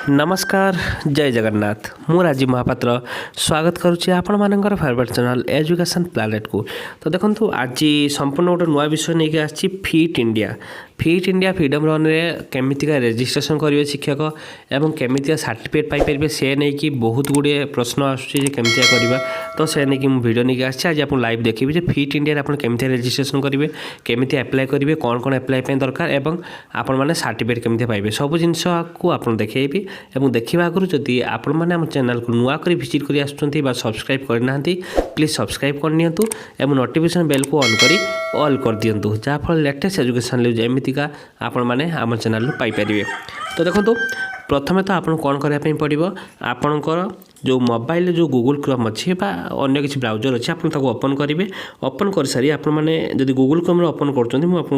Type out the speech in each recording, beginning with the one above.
नमस्कार जय जगन्नाथ मु राजीव महापात्र स्वागत करुच्ची आपण मानकर फेवरेट चैनल एजुकेशन प्लानेट को। तो देखो आज संपूर्ण गोटे नुआ विषय नहीं आसी फिट इंडिया फ्रीडम रन में केमितिका रेजिस्ट्रेशन करेंगे शिक्षक एवं केमितिका सर्टिफिकेट पाइपर से नहीं कि बहुत गुड़े प्रश्न आसमितिका करवा। तो से नहीं कि वीडियो नहीं आसी आज आप लाइव देखिए फिट इंडिया आप केमी रेजिस्ट्रेशन करेंगे केमी अप्लाई करेंगे कौन कौन अप्लाई दरकार एवं आपण मैंने सर्टिफिकेट केमी पाइबे सब जिनस को आप देखेबी। एवं देखा आगु जदि आपण मैंने आम चैनल को नुआ कर विजिट कर सब्सक्राइब करना प्लीज सब्सक्राइब करनी एवं नोटिफिकेशन बेल को ऑन करी ऑल कर दिंतु जहाँफल लेटेस्ट एजुकेशन न्यूज एमतीका आपण मैंने आम चैनल पाइपर। तो देखो प्रथमे तो आपन कौन करने पड़ो आपणकर जो मोबाइल जो गूगल क्रोम अच्छी अन्य किसी ब्राउजर अच्छे आप ओपन करेंगे। ओपन कर सारी आपने जब गूगल क्रोम ओपन कर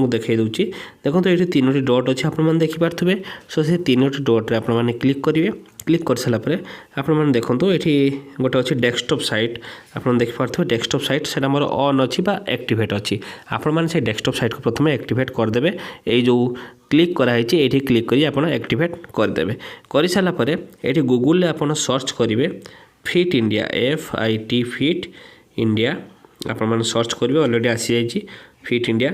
देखा दूसरी देखो ये तीनो डॉट अच्छे आपने देखिपे। सो से तीनो डॉट आपने क्लिक करेंगे। क्लिक कर सारापर आपने देखो ये गोटे अच्छी डेस्कटॉप साइट आपने देखिपे डेस्कटॉप साइट से मोर ऑन अच्छी एक्टिवेट अच्छी आपण से डेस्कटॉप साइट को प्रथम एक्टिवेट करदे। ये जो क्लिक कराई ये क्लिक करी आप एक्टिवेट करदे। कर सारापर ये गूगल आप सर्च करेंगे fit India FIT fit India आप सर्च करेंगे ऑलरेडी आसी जाइए फिट इंडिया।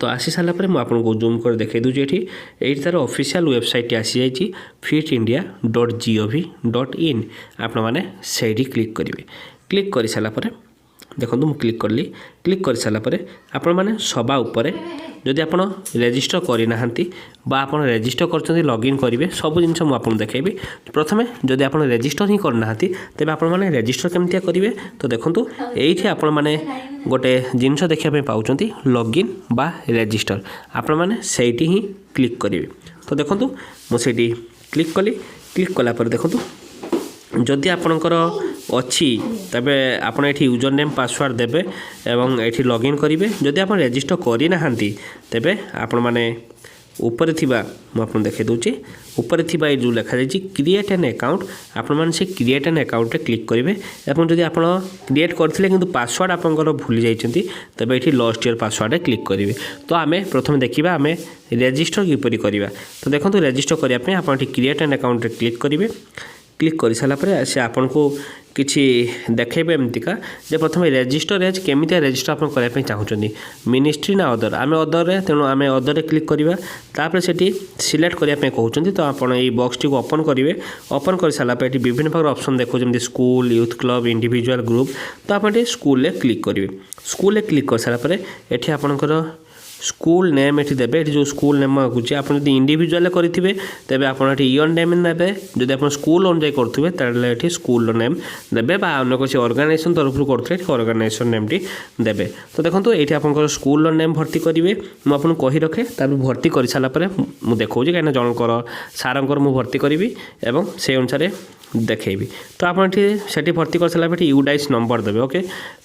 तो आसी सारा पर मुझे आपको जूम कर देखा दूसरी ये तार ऑफिशियल वेबसाइट आसी जाइए fitindia.gov.in आप से क्लिक करेंगे। क्लिक कर सारापर देखो मुझे क्लिक कली। क्लिक कर सारापर आपण मैंने सभा उपरे जदि आप रेजिस्टर करना आप रेजिस्टर कर लॉगिन करेंगे सब जिन मुझे देखेबी। प्रथम जदि आप रेजिस्टर ही करना तेज आप रेजिस्टर केमती करेंगे। तो देखो ये आपण मैंने गोटे जिनस देखा पाँच लॉगिन बा रेजिस्टर आपण मैंने से ही क्लिक करेंगे। तो देखो मुझे क्लिक कली। क्लिक कलापर देखो जदि आपणकर अच्छी तबे आपन एठी यूजर नेम पासवर्ड देबे एवं एठी लॉगिन करेंगे। जदि आप रेजिस्टर करना तेबे आपण माने ऊपर थिबा मु आपन देखे दूची ऊपर थिबा जो लिखा जाइए क्रिएट एन अकाउंट आपण माने से क्रिएट एन अकाउंट रे क्लिक करेंगे। एवं जदि आपण क्रिएट करथिले किंतु पासवर्ड आपनकर भूली जाइछंती तबे एठी लॉस्ट ईयर पासवर्ड रे क्लिक करेंगे। तो आमे प्रथम देखिबा आमे रेजिस्टर किपरि करिबा। तो देखंतु रेजिस्टर करिया पे आपण एठी क्रिएट एन अकाउंट रे क्लिक करेंगे। क्लिक कर सारापर से आपन को किसी देखेबे एमतीका जे प्रथम रेजिस्टर एज केमी रेजिस्टर आप करने चाहूँगी मिनिस्ट्री ना अदर आम अदर रे तेणु आम अदर क्लिक करवा तापर से सिलेक्ट करने कहते। तो आप बॉक्स टी ओपन करेंगे। ओपन कर सारापर ये विभिन्न प्रकार ऑप्शन देखो जमी school youth club individual group. तो आप स्कूल क्लिक करेंगे। स्कूल क्लिक कर सारापर ये आपंकर स्कूल नेम ये देवे जो स्कूल नेम आगुच आप इंडिविजुअल करेंगे तेज आप इयर नेम ने जब आप स्कूल अनुजाई करेंगे ये स्कूल नेम देवे अन्य किसी ऑर्गेनाइजेशन तरफ करते ऑर्गेनाइजेशन नेम टी देवे। तो देखो ये आप स्कूल नेम भर्ती करेंगे मुझे कही रखे तार भर्ती कर सारापर मुझे देखा कहीं जनकर सारंकर मुझे भर्ती करी एवं से अनुसार देखेबी। तो आप भर्ती कर सारा यूडाइस नंबर देवे। ओके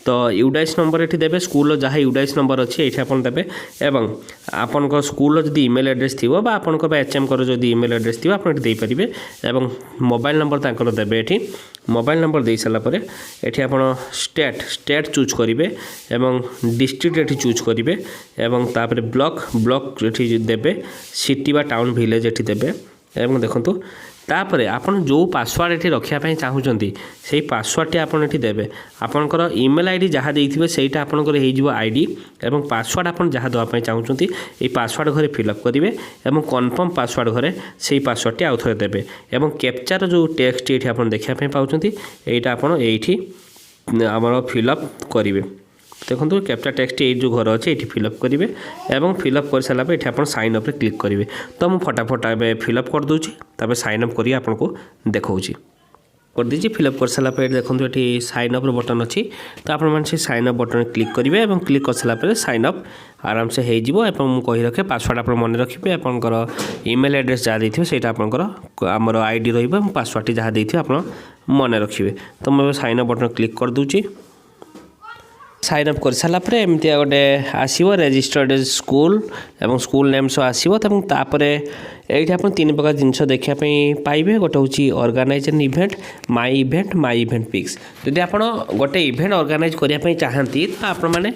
तो यूडाइस नंबर ये देवे स्कूल जहाँ यूडाइस नंबर अच्छी ये आप देवे एवं आपण स्कूल जब इमेल एड्रेस थी आपण HM कर जो इमेल एड्रेस थी आप देपारे एवं मोबाइल नंबर तक देवे। ये मोबाइल नंबर दे सारापर ये आप स्टेट चूज करेंगे एवं डिस्ट्रिक्ट ये चूज करेंगे एवं तापर ब्लॉक ये देवे सिटी बा टाउन विलेज ये देवे एवं देखो तापर आपन जो पासवर्ड ये रखापी चाहूँगी से पासवर्ड टी आपन ये देवे। आपनकर ईमेल आईडी जहाँ देते सहीटा आपंकर आईडी एवं पासवर्ड आप जहाँ देवाई चाहूँगी ये पासवर्ड घरे फिलअप करेंगे एवं कन्फर्म पासवर्ड घरे से पासवर्ड टी आउ थे देवे एवं कैप्चार जो टेक्स्ट ये आप देखापी पाँच यहीटा आपड़ आमर फिलअप करेंगे। देखो कैप्चा टेक्स्ट ये जो घर अच्छे ये फिलअप करेंगे एवं फिलअप कर सारापर ये आप साइन अप क्लिक करेंगे। तो मुझे फटाफट ए फिलअप कर दूची तापर साइन अप करी आपको देखी कर दीजिए। फिलअप कर सारापर देखो ये साइन अप बटन अच्छी तो आप साइन अप बटन क्लिक करेंगे एवं क्लिक कर सारापर साइन अप आराम से हो कही रखे पासवर्ड आप मन रखिए आपंकर इमेल एड्रेस जहाँ देते से आपंकर आमर आईडी पासवर्ड जहाँ देते आप मन रखिए। तो मुझे साइन अप बटन क्लिक कर दूची। साइन अप कर सारा एमती गोटे आसो रेजिस्टर्ड स्कूल और स्कूल नेम सब आसो तापर ये आप 3 प्रकार जिनस देखापी पाइबे गोटे हूँ organise an event my event pics जदि आप गोटे इवेंट ऑर्गेनाइज करने चाहती तो आपण मैंने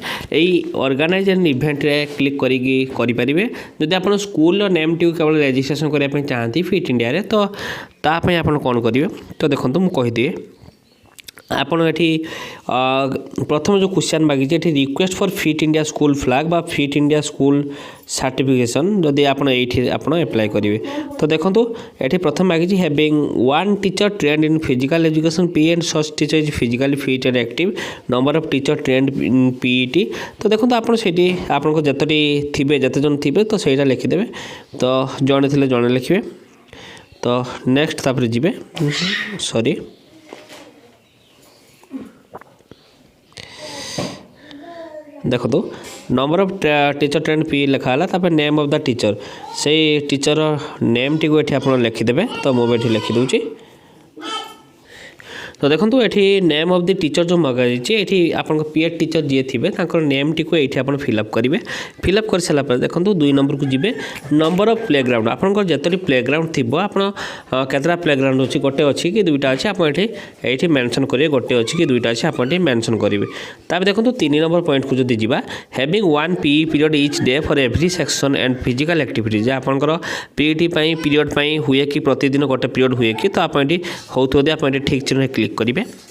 ऑर्गेनाइज एन इवेंट रे क्लिक करेंगे जदि आप स्कूल नेम टी केवल रेजिस्ट्रेशन करने चाहती फिट इंडिया रे तो तापाई आप कौन करेंगे तो देखो मुझे कहीदिए आपण ये प्रथम जो क्वेश्चन मागी ये request for fit India school flag बा फिट इंडिया स्कूल सर्टिफिकेशन जदि आप एप्लाई करेंगे तो देखो ये प्रथम मागी having one teacher trend in physical education P and such teacher is physically fit and active number of teacher trend in PET तो देखो आप आपको जिते थे जिते जन थे तो सहीटा लिखिदेवे तो जड़े थे जड़े लिखे तो नेक्स्ट तापर जी सॉरी देखो तो number of teacher trained P लिखाला तापर नेम ऑफ द टीचर से टीचर नेम टी को ये आप लिखिदेवे तो मुझे लिखी दूची तो देखो ये नेम ऑफ द टीचर जो मगाई ये आप पीएड टीचर जी थे नेम टी को ये आप फिलअप करेंगे फिलअप कर सारापर देखो 2 नंबर को जी नंबर ऑफ प्लेग्राउंड आप जिते प्लेग्राउंड थी आपड़ा प्लेग्राउंड अच्छी गोटे अच्छी कि 2टा अच्छी आप ये मेंशन करेंगे गोटे अच्छी कि 2टा अच्छी आप मेंशन करेंगे तापर देखो 3 नंबर पॉइंट को जब जावा having one PE period each day for every section and physical activity आपंकर पीईटी पीरियड हुए कि प्रतिदिन गोटे पीरियड हुए कि तो आप होते आप ठीक चिन्ह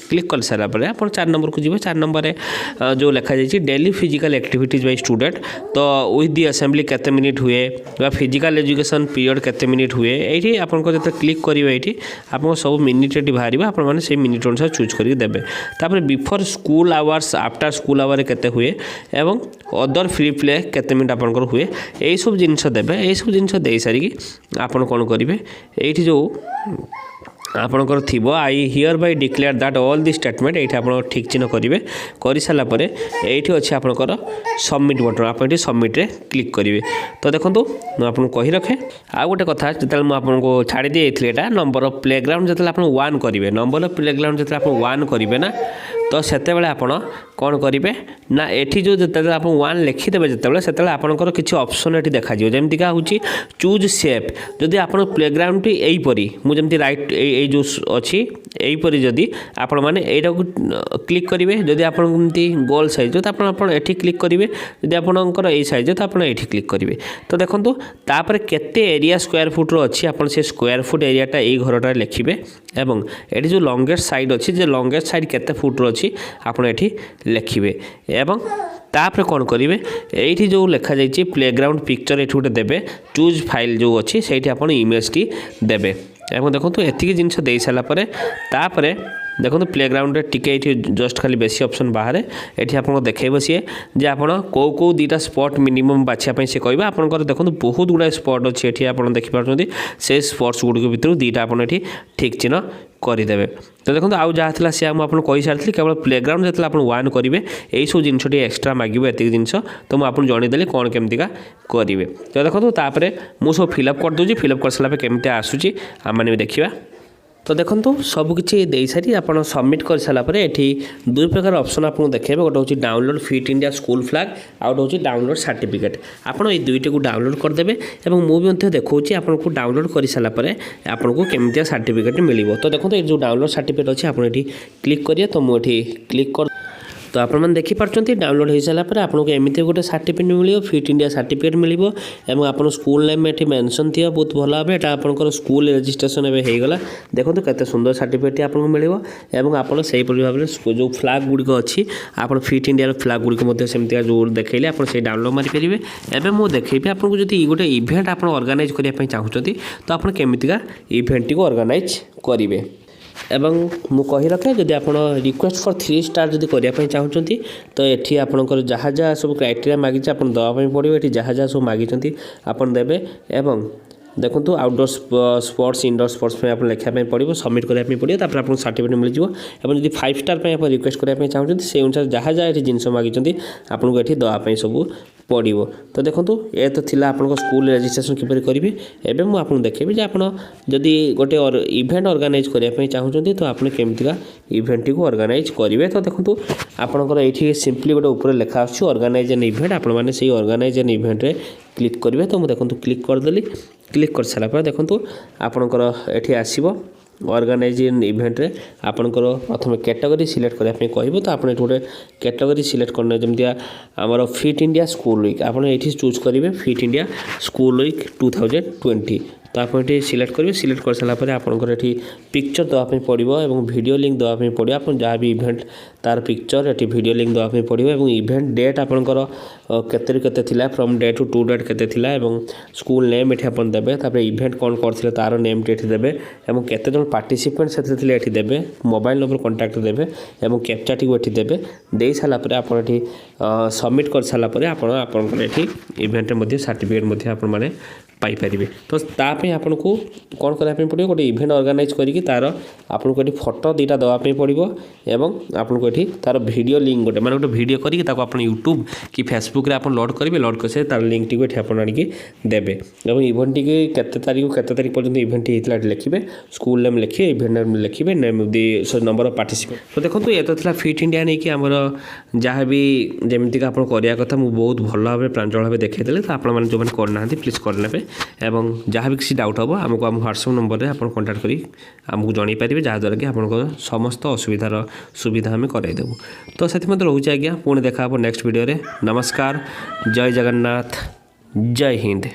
क्लिक कर सारा पर आप 4 नंबर को जी 4 नंबर जो लिखा जाए daily physical activities by student तो विथ दी असेंबली केते मिनिट हुए फिजिकल एजुकेशन पीरियड केते मिनिट हुए ये आपको जो क्लिक करेंगे ये आपको सब मिनिट बाहर आपने से मिनिट अनुसार चूज करके देवे तापर before school hours after school hour केते हुए एवं अदर फ्री प्ले केते मिनिट आपंकर हुए यही सब जिनस देवे यही सब जिनस दे सारिकी आपन कौन करेंगे ये जो आपणकर थी I hear bye declare that all the statement ये आप ठीक चिन्ह करेंगे कर सारापर ये अच्छे आपंकर सबमिट बटन आप सबमिट रे क्लिक करेंगे तो देखो मुझे आपको कही रखे आ गोटे कथा जो मुझे छाड़ी दी यहाँ नंबर ऑफ प्लेग्राउंड जो आप 1 करेंगे नंबर ऑफ प्लेग्राउंड जो आप 1 करेंगे ना तो सेते आप कौन करेंगे ना ये जो आप 1 लिखिदेवे जो से आपंकर किसी ऑप्शन ये देखा जमीका हूँ चूज सेप जदि आप प्लेग्राउंड यहीपरी मुझे राइट ये जो अच्छी यहीपरी जदि आपण मैंने यहाँ को क्लिक करेंगे जदि आप गोल साइज तो ये क्लिक करेंगे जदि आपंकर ये साइज तो आप ये क्लिक करेंगे तो देखो तापर केते एरिया स्क्वायर फुट अच्छी आप स्क्वायर फुट एरियाटा यही घरटा लिखिए एवं ये जो लंगेस्ट साइड अच्छी जो लंगेस्ट साइड केते फुट अच्छी आपड़ ये लिखिए एवं तापर कौन करेंगे ये जो लिखा जाइए प्लेग्राउंड पिक्चर ये गोटे देवे चूज फाइल जो अच्छी से आप इमेज टी देवे एवं देखो एतिक जिनस दे सारापर तापर देखो प्लेग्राउंड टिके जस्ट खाली बेसी ऑप्शन बाहर ये आपको देखो सी जे आप कौ 2टा स्पॉट मिनिमम बाछापी से कह आपंकर देखो बहुत गुड़ा स्पॉट अच्छे ये आप देखिपुं से स्पॉट्स गुड़ भितर 2टा आप ठीक चिन्ह करदेवे तो देखो आउ जहाँ थी सी मुझे कही सारी केवल प्लेग्राउंड जो आप 1 करेंगे यही सब जिनस एक्सट्रा मांगे एतिक जिनस तो मुझे जनईदेली कौन केमतिका करेंगे तो देखो तापर मुझे सब फिलअप कर दूसरी फिलअप कर सारा केमती आसूँ आम मैंने देखा तो देखो सबकि दे सारी आप सबमिट कर सारापर ये 2 प्रकार ऑप्शन आपको देखेबे गोटे हूँ download fit India school flag out हूँ डाउनलोड सर्टिफिकेट आपड़ ये 2टी को डाउनलोड करदेवे और मुझे देखा आपको डाउनलोड कर सारापर आपको केमती सर्टिफिकेट मिल तो देखो ये जो डाउनलोड सर्टिफिकेट अच्छे आप क्लिक करिए तो मुझे क्लिक कर तो आप देखिपुं डाउनलोड हो सारापर आपको एमती गोटे सर्टिफिकेट मिल फिट इंडिया सर्टिफिकेट मिल और आप स्कूल नेम ये मेंशन थी बहुत भल भाव यहाँ आपंकर स्कूल रजिस्ट्रेशन होगा देखो केते सुंदर सर्टिफिकेट आपको मिल और आप से भाव में जो फ्लैग गुड़िक अच्छी आप फिट इंडिया फ्लैग गुड़िक सेमती जो देखिए आप डाउनलोड मारिपारे एवं मुझे देखी आपको जब गोटे इवेंट आप ऑर्गेनाइज करने चाहते तो आप केमितिका इवेंट टी ऑर्गेनाइज करेंगे एवं मु कही रखे जदि आप रिक्वेस्ट फॉर 3 स्टार जदि करने चाहते तो ये आपंकर जहाँ जहाँ सब क्राइटेरिया मागी आप दवाई पड़ो ये जहाँ जहाँ सब मागी आप देवे एवं देखो आउटडोर स्पोर्ट्स इंडोर स्पोर्ट्स में आप लिखापी पड़ो सबमिट करने पड़ो तापर आपको सर्टिफिकेट मिल जाए और जब 5 स्टार आप रिक्वेस्ट करने चाहते से अनुसार जहाँ जहाँ ये जिनस मागी आपको ये दवाई सब पड़ो। तो देखो ये तो थिला आपन स्कूल रजिस्ट्रेशन किपर करेंगे। एवं मुझे आपको देखेबी आप जदि गोटे इवेंट ऑर्गेनाइज करने चाहते तो आपने केमतिका इवेंट को ऑर्गेनाइज करेंगे। तो देखो आपंकर ये सिंपली गोटे ऊपर लेखा आसुच्छी ऑर्गेनाइज एन इवेंट आपण मैंने से ऑर्गेनाइज एन इवेंट रे क्लिक करेंगे। तो मुझे देखो क्लिक करदेली। क्लिक कर सारा देखो आपंकर ये आसो ऑर्गेनाइज इन इवेंट रे आपनकर प्रथम कैटेगरी सिलेक्ट करने कहबो। तो आप गोटे कैटेगरी सिलेक्ट करने जमी आमर फिट इंडिया स्कूल वीक आप चूज करेंगे फिट इंडिया स्कूल वीक 2020। तो आप ये सिलेक्ट करेंगे। सिलेक्ट कर सारापर आपंकर ये पिक्चर देवाई पड़ो और वीडियो लिंक देवाई पड़ो। आप जहाँ भी इवेंट तार पिक्चर ये वीडियो लिंक देवाई पड़ो और इवेंट डेट आपंकर केते केते थिला फ्रॉम डे टू डेट केते थिला एवं स्कूल नेम ये आप देवे। तापर इवेंट कौन करथिले तार नेम टी देवे और केते जन पार्टिसिपेंट से ये देवे। मोबाइल नंबर कॉन्टैक्ट देवे और कैप्चा टी ये देवे। दे सारापर आप सबमिट कर सारापर आपंकर ये इवेंट सर्टिफिकेट आप मैंने पाइपर। तो ताप आपन को कौन करने पड़ो गोटे इवेंट ऑर्गेनाइज करी तार आपको ये फोटो दुईटा देवाई पड़ो एवं आपको ये तार वीडियो लिंक गोटे मैंने गोटे वीडियो करके आप यूट्यूब कि फेसबुक रे आप लोड करेंगे। लोड कर तार लिंक टी ये आपड़ी देवे और इवेंट टी केते तारीख पर्यटन इवेंट होता लिखे स्कूल नेम लिखे इवेंट नेम लिखे name the number of participant. तो देखो ये तो था फिट इंडिया नहीं कि आमर जहाँ भी जमीक आप कराया कथा मुझे बहुत भल भाव प्रांजल भाव देखते। तो आप जो करना प्लीज करने एवं जहाँ भी किसी डाउट हम आमको आम व्हाट्सएप नंबर में आप कॉन्टैक्ट करी आमको जन पारे जहाँद्वारा कि आप समस्त असुविधार सुविधा आम कराइदेबू। तो से रोचे आज्ञा पुणी देखा नेक्स्ट वीडियो रे। नमस्कार, जय जगन्नाथ, जय हिंद।